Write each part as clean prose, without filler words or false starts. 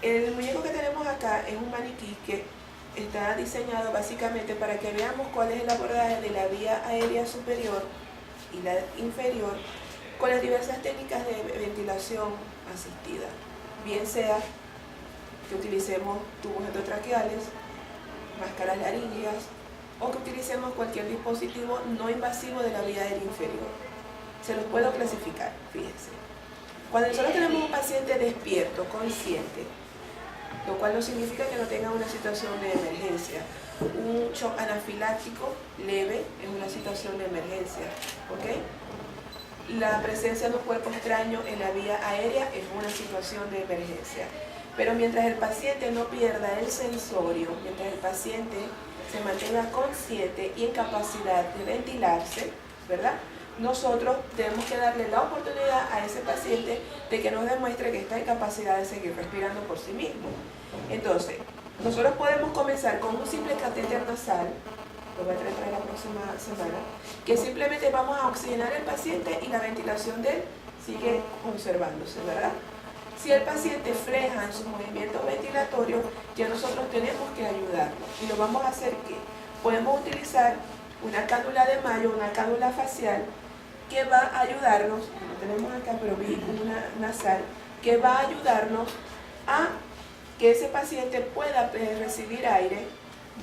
El muñeco que tenemos acá es un maniquí que está diseñado básicamente para que veamos cuál es el abordaje de la vía aérea superior y la inferior con las diversas técnicas de ventilación asistida, bien sea que utilicemos tubos endotraqueales, máscaras laríngeas o que utilicemos cualquier dispositivo no invasivo de la vía aérea inferior. Se los puedo clasificar, fíjense. Cuando nosotros tenemos un paciente despierto, consciente, lo cual no significa que no tenga una situación de emergencia. Un shock anafiláctico leve es una situación de emergencia, ¿ok? La presencia de un cuerpo extraño en la vía aérea es una situación de emergencia. Pero mientras el paciente no pierda el sensorio, mientras el paciente se mantenga consciente y en capacidad de ventilarse, ¿verdad? Nosotros tenemos que darle la oportunidad a ese paciente de que nos demuestre que está en capacidad de seguir respirando por sí mismo. Entonces, nosotros podemos comenzar con un simple catéter nasal, lo voy a traer para la próxima semana, que simplemente vamos a oxigenar al paciente y la ventilación de él sigue conservándose, ¿verdad? Si el paciente fleja en sus movimientos ventilatorios, ya nosotros tenemos que ayudarlo. Y lo vamos a hacer que podemos utilizar una cánula de mayo, una cánula facial, que va a ayudarnos, no tenemos acá, pero vi una nasal, que va a ayudarnos a que ese paciente pueda recibir aire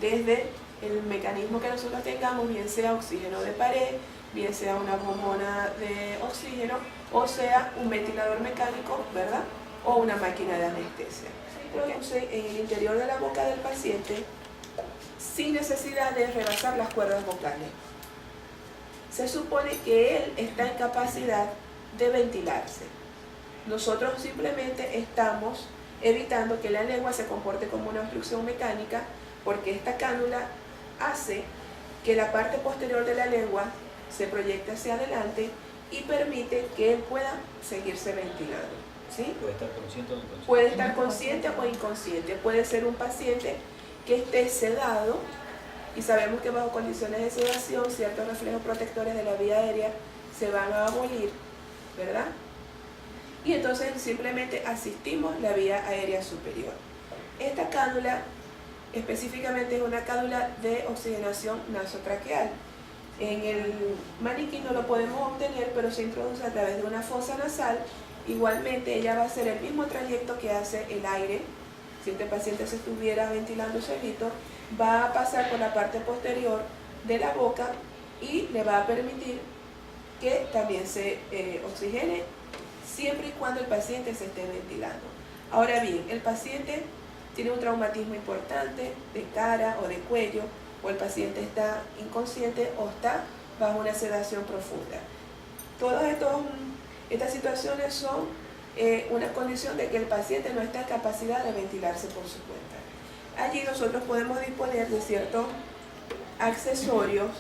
desde el mecanismo que nosotros tengamos, bien sea oxígeno de pared, bien sea una bombona de oxígeno, o sea un ventilador mecánico, ¿verdad? O una máquina de anestesia. Se introduce en el interior de la boca del paciente sin necesidad de rebasar las cuerdas vocales. Se supone que él está en capacidad de ventilarse. Nosotros simplemente estamos evitando que la lengua se comporte como una obstrucción mecánica, porque esta cánula hace que la parte posterior de la lengua se proyecte hacia adelante y permite que él pueda seguirse ventilando. ¿Sí? ¿Puede estar consciente o inconsciente? Puede estar consciente o inconsciente. Puede ser un paciente que esté sedado, y sabemos que bajo condiciones de sedación ciertos reflejos protectores de la vía aérea se van a abolir, ¿verdad? Y entonces simplemente asistimos la vía aérea superior. Esta cánula específicamente es una cánula de oxigenación nasotraqueal. En el maniquí no lo podemos obtener, pero se introduce a través de una fosa nasal. Igualmente ella va a hacer el mismo trayecto que hace el aire. Si este paciente se estuviera ventilando solito, va a pasar por la parte posterior de la boca y le va a permitir que también se oxigene siempre y cuando el paciente se esté ventilando. Ahora bien, el paciente tiene un traumatismo importante de cara o de cuello, o el paciente está inconsciente o está bajo una sedación profunda. Todas estas situaciones son una condición de que el paciente no está en capacidad de ventilarse por su cuenta. Allí nosotros podemos disponer de ciertos accesorios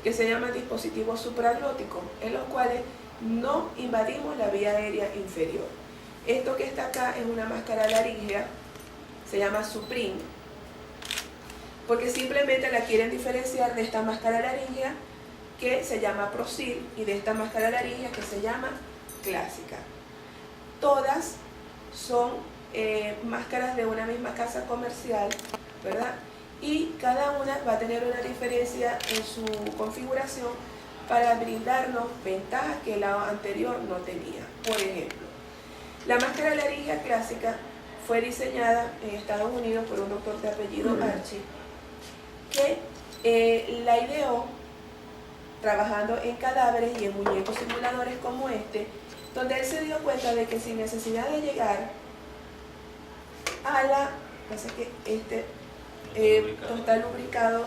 que se llaman dispositivos supraglóticos, en los cuales no invadimos la vía aérea inferior. Esto que está acá es una máscara laríngea, se llama Suprin, porque simplemente la quieren diferenciar de esta máscara laríngea que se llama Prosil y de esta máscara laríngea que se llama Clásica. Todas son máscaras de una misma casa comercial, ¿verdad? Y cada una va a tener una diferencia en su configuración para brindarnos ventajas que la anterior no tenía. Por ejemplo, la máscara laríngea clásica fue diseñada en Estados Unidos por un doctor de apellido Archie, que la ideó trabajando en cadáveres y en muñecos simuladores como este, donde él se dio cuenta de que sin necesidad de llegar a la... Pasa que no está lubricado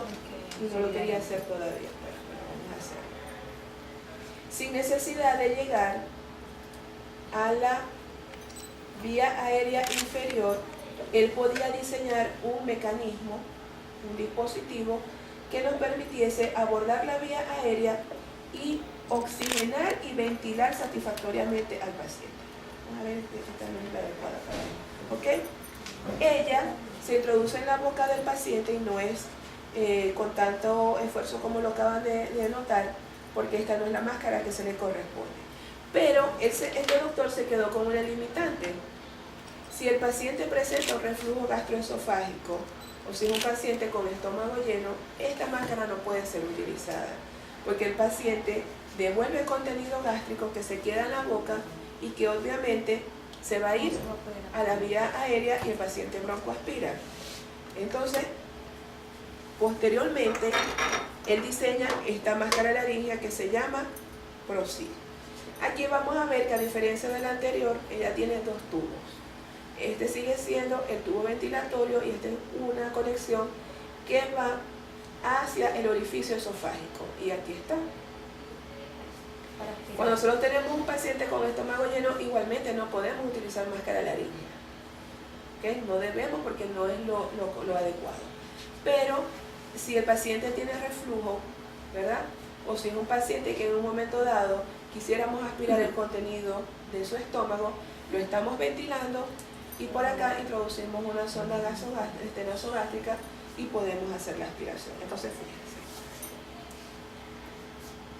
y no lo quería hacer todavía. Bueno, vamos a hacerlo. Sin necesidad de llegar a la vía aérea inferior, él podía diseñar un mecanismo, un dispositivo que nos permitiese abordar la vía aérea y oxigenar y ventilar satisfactoriamente al paciente. Vamos a ver esta no es la adecuada para él. ¿Ok? Ella se introduce en la boca del paciente y no es con tanto esfuerzo como lo acaban de notar, porque esta no es la máscara que se le corresponde. Pero este doctor se quedó con una limitante. Si el paciente presenta un reflujo gastroesofágico o si es un paciente con estómago lleno, esta máscara no puede ser utilizada porque el paciente devuelve contenido gástrico que se queda en la boca y que obviamente se va a ir a la vía aérea y el paciente broncoaspira. Entonces, posteriormente, él diseña esta máscara laríngea que se llama ProSeal. Aquí vamos a ver que a diferencia de la anterior, ella tiene dos tubos. Este sigue siendo el tubo ventilatorio y esta es una conexión que va hacia el orificio esofágico. Y aquí está. Cuando nosotros tenemos un paciente con estómago lleno, igualmente no podemos utilizar máscara laríngea. ¿Okay? No debemos porque no es lo adecuado. Pero si el paciente tiene reflujo, ¿verdad? O si es un paciente que en un momento dado quisiéramos aspirar el contenido de su estómago, lo estamos ventilando y por acá introducimos una sonda nasogástrica y podemos hacer la aspiración. Entonces, fíjense.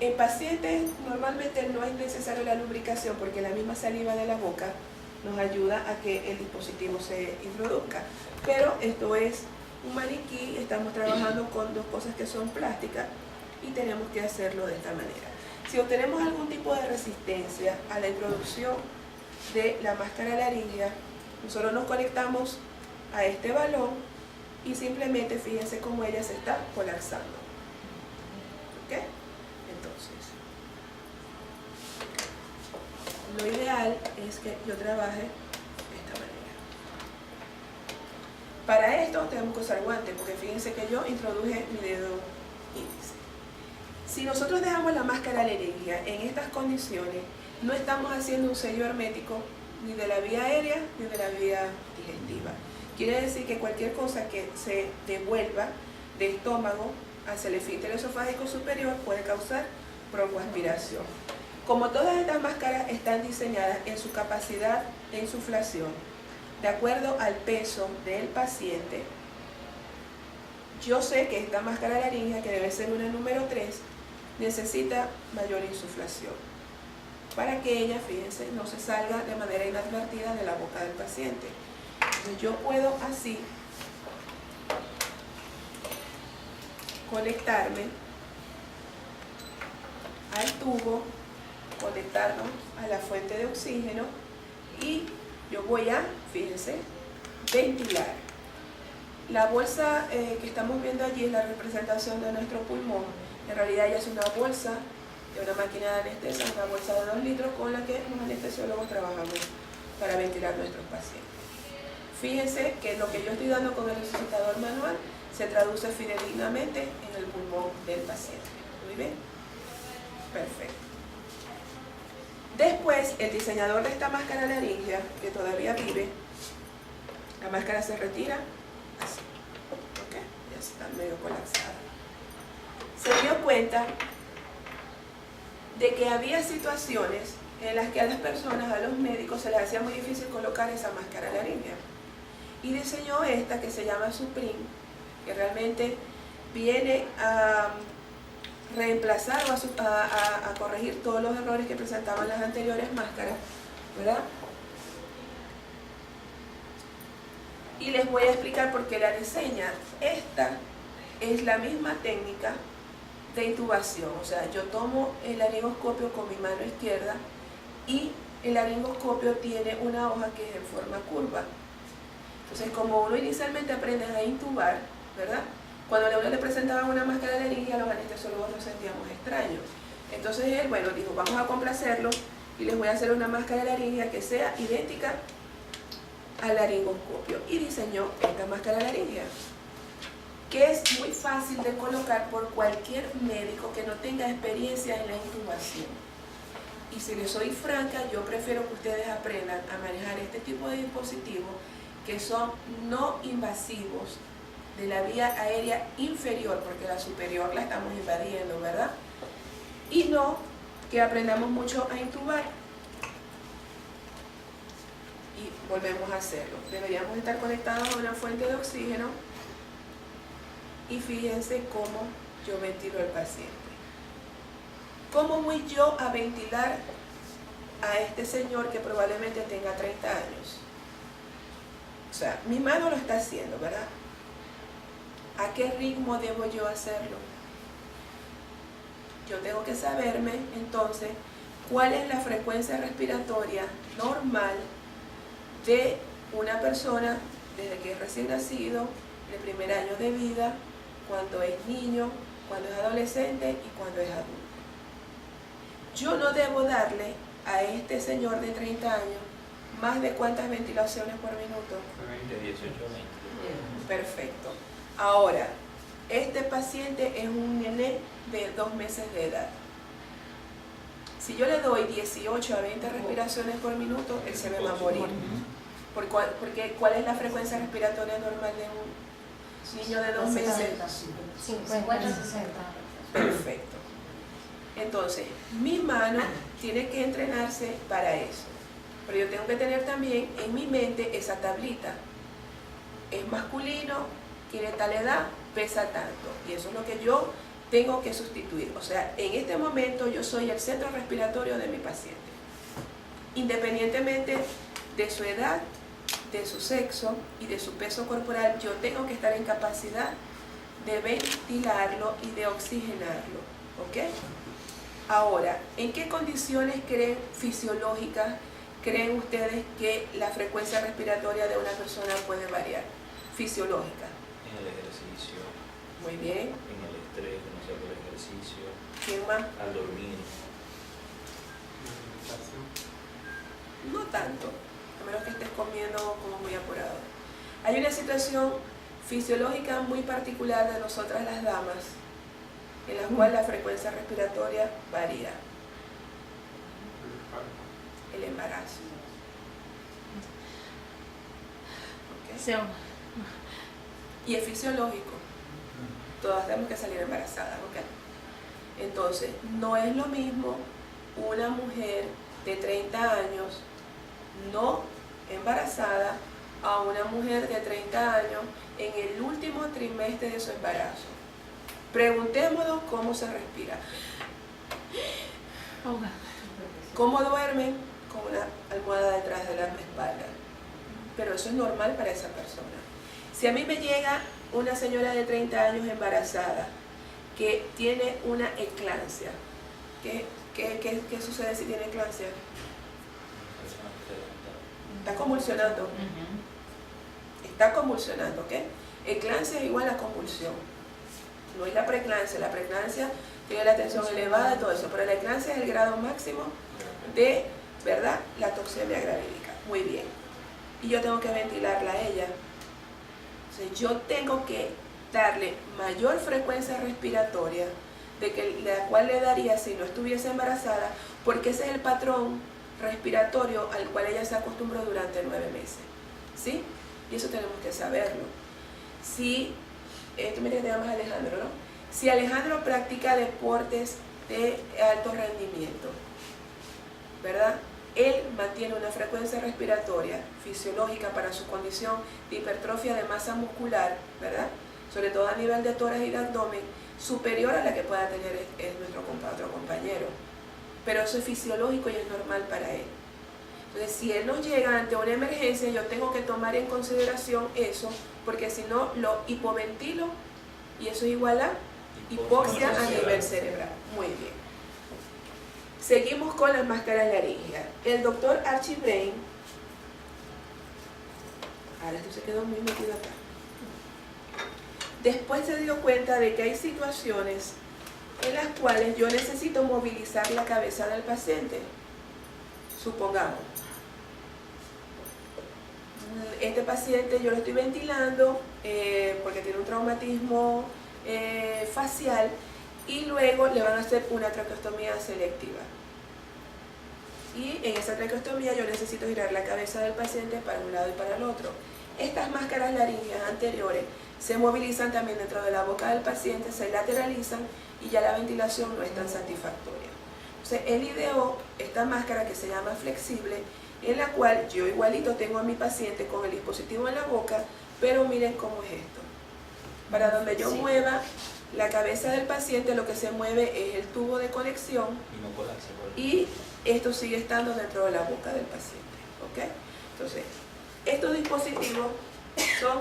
En pacientes normalmente no es necesaria la lubricación porque la misma saliva de la boca nos ayuda a que el dispositivo se introduzca. Pero esto es un maniquí, estamos trabajando con dos cosas que son plásticas y tenemos que hacerlo de esta manera. Si obtenemos algún tipo de resistencia a la introducción de la máscara laríngea, nosotros nos conectamos a este balón y simplemente fíjense cómo ella se está colapsando. ¿Ok? Entonces, lo ideal es que yo trabaje de esta manera. Para esto tenemos que usar guantes, porque fíjense que yo introduje mi dedo índice. Si nosotros dejamos la máscara laríngea en estas condiciones, no estamos haciendo un sello hermético ni de la vía aérea ni de la vía digestiva. Quiere decir que cualquier cosa que se devuelva de estómago hacia el esfínter esofágico superior puede causar broncoaspiración. Como todas estas máscaras están diseñadas en su capacidad de insuflación, de acuerdo al peso del paciente, yo sé que esta máscara laríngea, que debe ser una número 3, necesita mayor insuflación para que ella, fíjense, no se salga de manera inadvertida de la boca del paciente. Entonces yo puedo así conectarme al tubo, conectarnos a la fuente de oxígeno y yo voy a, fíjense, ventilar. La bolsa que estamos viendo allí es la representación de nuestro pulmón. En realidad ya es una bolsa de una máquina de anestesia, una bolsa de 2 litros con la que los anestesiólogos trabajamos para ventilar nuestros pacientes. Fíjense que lo que yo estoy dando con el resucitador manual se traduce fidedignamente en el pulmón del paciente. ¿Muy bien? Perfecto. Después, el diseñador de esta máscara laríngea, que todavía vive, la máscara se retira así. ¿Ok? Ya está medio colapsada. Se dio cuenta de que había situaciones en las que a las personas, a los médicos, se les hacía muy difícil colocar esa máscara laríngea. Y diseñó esta que se llama Supreme, que realmente viene a reemplazar o a corregir todos los errores que presentaban las anteriores máscaras, ¿verdad? Y les voy a explicar por qué la diseña. Esta es la misma técnica de intubación, o sea, yo tomo el laringoscopio con mi mano izquierda y el laringoscopio tiene una hoja que es en forma curva. Entonces, como uno inicialmente aprende a intubar, ¿verdad? Cuando a uno le presentaban una máscara laríngea, los anestesiólogos nos sentíamos extraños. Entonces él, bueno, dijo, vamos a complacerlo y les voy a hacer una máscara laríngea que sea idéntica al laringoscopio. Y diseñó esta máscara laríngea, que es muy fácil de colocar por cualquier médico que no tenga experiencia en la intubación. Y si les soy franca, yo prefiero que ustedes aprendan a manejar este tipo de dispositivos que son no invasivos de la vía aérea inferior, porque la superior la estamos invadiendo, ¿verdad? Y no que aprendamos mucho a intubar. Y volvemos a hacerlo. Deberíamos estar conectados a una fuente de oxígeno y fíjense cómo yo ventilo al paciente. ¿Cómo voy yo a ventilar a este señor que probablemente tenga 30 años? O sea, mi mano lo está haciendo, ¿verdad? ¿A qué ritmo debo yo hacerlo? Yo tengo que saberme, entonces, cuál es la frecuencia respiratoria normal de una persona desde que es recién nacido, en el primer año de vida, cuando es niño, cuando es adolescente y cuando es adulto. Yo no debo darle a este señor de 30 años más de cuántas ventilaciones por minuto. 20, 18, 20. Perfecto. Ahora, este paciente es un nené de 2 meses de edad. Si yo le doy 18 a 20 respiraciones por minuto, él se me va a morir. Porque ¿cuál es la frecuencia respiratoria normal de un niño de 2 meses? 50, 60. Perfecto. Entonces, mi mano tiene que entrenarse para eso. Pero yo tengo que tener también en mi mente esa tablita. Es masculino, tiene tal edad, pesa tanto. Y eso es lo que yo tengo que sustituir. O sea, en este momento yo soy el centro respiratorio de mi paciente. Independientemente de su edad, de su sexo y de su peso corporal, yo tengo que estar en capacidad de ventilarlo y de oxigenarlo. ¿Ok? Ahora, ¿en qué condiciones fisiológicas creen ustedes que la frecuencia respiratoria de una persona puede variar? Fisiológica. En el ejercicio. Muy bien. En el estrés, no sé, por ejercicio. ¿Quién más? Al dormir. No tanto, a menos que estés comiendo como muy apurado. Hay una situación fisiológica muy particular de nosotras las damas, en la cual la frecuencia respiratoria varía. El embarazo. ¿Okay? Sí. Y es fisiológico. Todas tenemos que salir embarazadas, ¿ok? Entonces, no es lo mismo una mujer de 30 años no embarazada a una mujer de 30 años en el último trimestre de su embarazo. Preguntémonos cómo se respira. ¿Cómo duermen? Con una almohada detrás de la espalda. Pero eso es normal para esa persona. Si a mí me llega una señora de 30 años embarazada que tiene una eclampsia, ¿qué sucede si tiene eclampsia? Está convulsionando. Está convulsionando, ¿ok? Eclampsia es igual a convulsión. No es la preeclampsia. La preeclampsia tiene la tensión elevada y todo eso, pero la eclampsia es el grado máximo de, ¿verdad?, la toxemia gravídica. Muy bien. Y yo tengo que ventilarla a ella. Entonces, yo tengo que darle mayor frecuencia respiratoria de la cual le daría si no estuviese embarazada, porque ese es el patrón respiratorio al cual ella se acostumbró durante 9 meses. ¿Sí? Y eso tenemos que saberlo. Si, tú me llamas Alejandro, ¿no? Si Alejandro practica deportes de alto rendimiento, ¿verdad? Él mantiene una frecuencia respiratoria fisiológica para su condición de hipertrofia de masa muscular, ¿verdad? Sobre todo a nivel de tórax y de abdomen, superior a la que pueda tener nuestro otro compañero. Pero eso es fisiológico y es normal para él. Entonces, si él nos llega ante una emergencia, yo tengo que tomar en consideración eso, porque si no, lo hipoventilo y eso es igual a hipoxia a nivel cerebral. Muy bien. Seguimos con las máscaras laríngeas. El doctor Archie Brain, ahora esto se quedó muy metido acá, después se dio cuenta de que hay situaciones en las cuales yo necesito movilizar la cabeza del paciente. Supongamos, este paciente yo lo estoy ventilando porque tiene un traumatismo facial y luego le van a hacer una traqueostomía selectiva. Y en esa traqueostomía yo necesito girar la cabeza del paciente para un lado y para el otro. Estas máscaras laríngeas anteriores se movilizan también dentro de la boca del paciente, se lateralizan y ya la ventilación no es tan satisfactoria. Entonces él ideó esta máscara que se llama flexible, en la cual yo igualito tengo a mi paciente con el dispositivo en la boca, pero miren cómo es esto. Para donde yo mueva la cabeza del paciente, lo que se mueve es el tubo de conexión y esto sigue estando dentro de la boca del paciente. ¿Ok? Entonces, Estos dispositivos son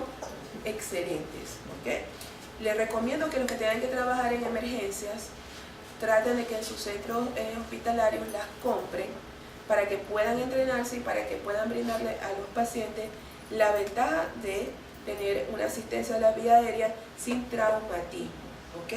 excelentes, ¿ok? Les recomiendo que los que tengan que trabajar en emergencias traten de que en sus centros hospitalarios las compren para que puedan entrenarse y para que puedan brindarle a los pacientes la ventaja de tener una asistencia a la vía aérea sin traumatismo, ¿ok?